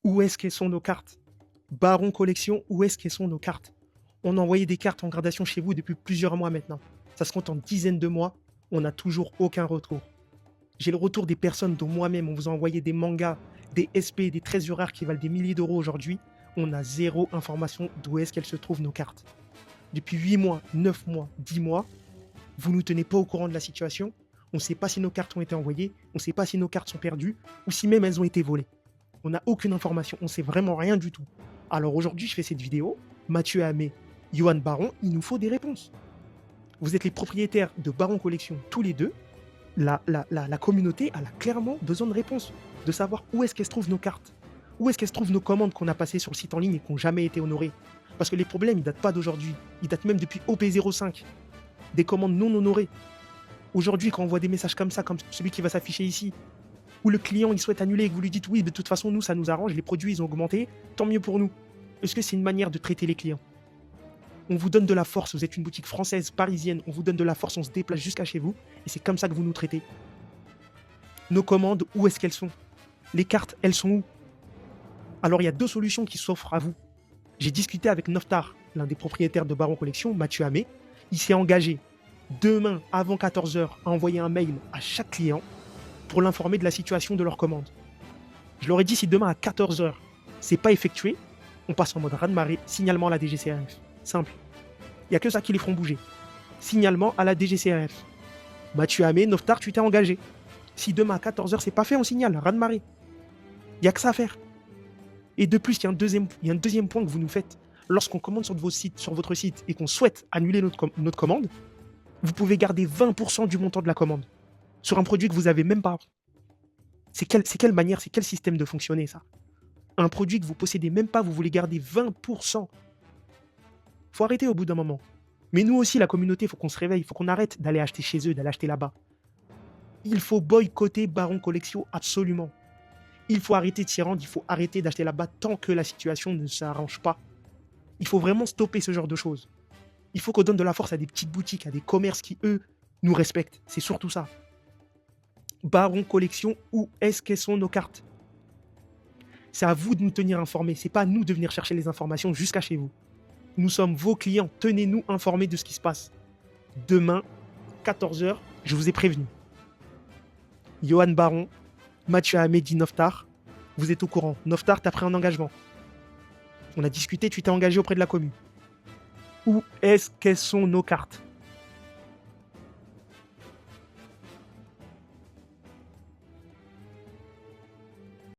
Où est-ce qu'elles sont nos cartes? Baron Collection, où est-ce qu'elles sont nos cartes? On a envoyé des cartes en gradation chez vous depuis plusieurs mois maintenant. Ça se compte en dizaines de mois. On n'a toujours aucun retour. J'ai le retour des personnes dont moi-même, on vous a envoyé des mangas, des SP, des trésors rares qui valent des milliers d'euros aujourd'hui. On a zéro information d'où est-ce qu'elles se trouvent nos cartes. Depuis 8 mois, 9 mois, 10 mois, vous ne nous tenez pas au courant de la situation. On ne sait pas si nos cartes ont été envoyées, on ne sait pas si nos cartes sont perdues, ou si même elles ont été volées. On n'a aucune information, on ne sait vraiment rien du tout. Alors aujourd'hui, je fais cette vidéo. Mathieu Hamé, Johan Baron, il nous faut des réponses. Vous êtes les propriétaires de Baron Collection tous les deux. La communauté, elle a clairement besoin de réponses, de savoir où est-ce qu'elles se trouvent nos cartes, où est-ce qu'elles se trouvent nos commandes qu'on a passées sur le site en ligne et qui n'ont jamais été honorées. Parce que les problèmes, ils datent pas d'aujourd'hui, ils datent même depuis OP05, des commandes non honorées. Aujourd'hui, quand on voit des messages comme ça, comme celui qui va s'afficher ici, où le client il souhaite annuler et que vous lui dites oui, de toute façon, nous, ça nous arrange, les produits, ils ont augmenté, tant mieux pour nous. Est-ce que c'est une manière de traiter les clients? On vous donne de la force, vous êtes une boutique française, parisienne, on vous donne de la force, on se déplace jusqu'à chez vous, et c'est comme ça que vous nous traitez. Nos commandes, où est-ce qu'elles sont? Les cartes, elles sont où? Alors il y a deux solutions qui s'offrent à vous. J'ai discuté avec Noftar, l'un des propriétaires de Baron Collection, Mathieu Hamé. Il s'est engagé demain, avant 14 h, à envoyer un mail à chaque client pour l'informer de la situation de leur commande. Je leur ai dit si demain à 14 h, c'est pas effectué, on passe en mode raz-de-marée, signalement à la DGCRF. Simple. Il n'y a que ça qui les feront bouger. Signalement à la DGCRF. Mathieu Hamé, Noftar, tu t'es engagé. Si demain à 14 h, c'est pas fait, on signale, raz-de-marée. Il n'y a que ça à faire. Et de plus, il y a un deuxième point que vous nous faites. Lorsqu'on commande sur votre site et qu'on souhaite annuler notre commande, vous pouvez garder 20% du montant de la commande sur un produit que vous n'avez même pas. C'est quelle manière, c'est quel système de fonctionner ça? Un produit que vous possédez même pas, vous voulez garder 20%. Faut arrêter au bout d'un moment. Mais nous aussi, la communauté, il faut qu'on se réveille, il faut qu'on arrête d'aller acheter chez eux, d'aller acheter là-bas. Il faut boycotter Baron Collection absolument. Il faut arrêter de s'y rendre, il faut arrêter d'acheter là-bas tant que la situation ne s'arrange pas. Il faut vraiment stopper ce genre de choses. Il faut qu'on donne de la force à des petites boutiques, à des commerces qui, eux, nous respectent. C'est surtout ça. Baron Collection, où est-ce qu'elles sont nos cartes? C'est à vous de nous tenir informés. C'est pas à nous de venir chercher les informations jusqu'à chez vous. Nous sommes vos clients. Tenez-nous informés de ce qui se passe. Demain, 14 h, je vous ai prévenu. Johan Baron, Mathieu Hamedi, Noftar, vous êtes au courant. Noftar, t'as pris un engagement. On a discuté, tu t'es engagé auprès de la commune. Où est-ce qu'elles sont nos cartes?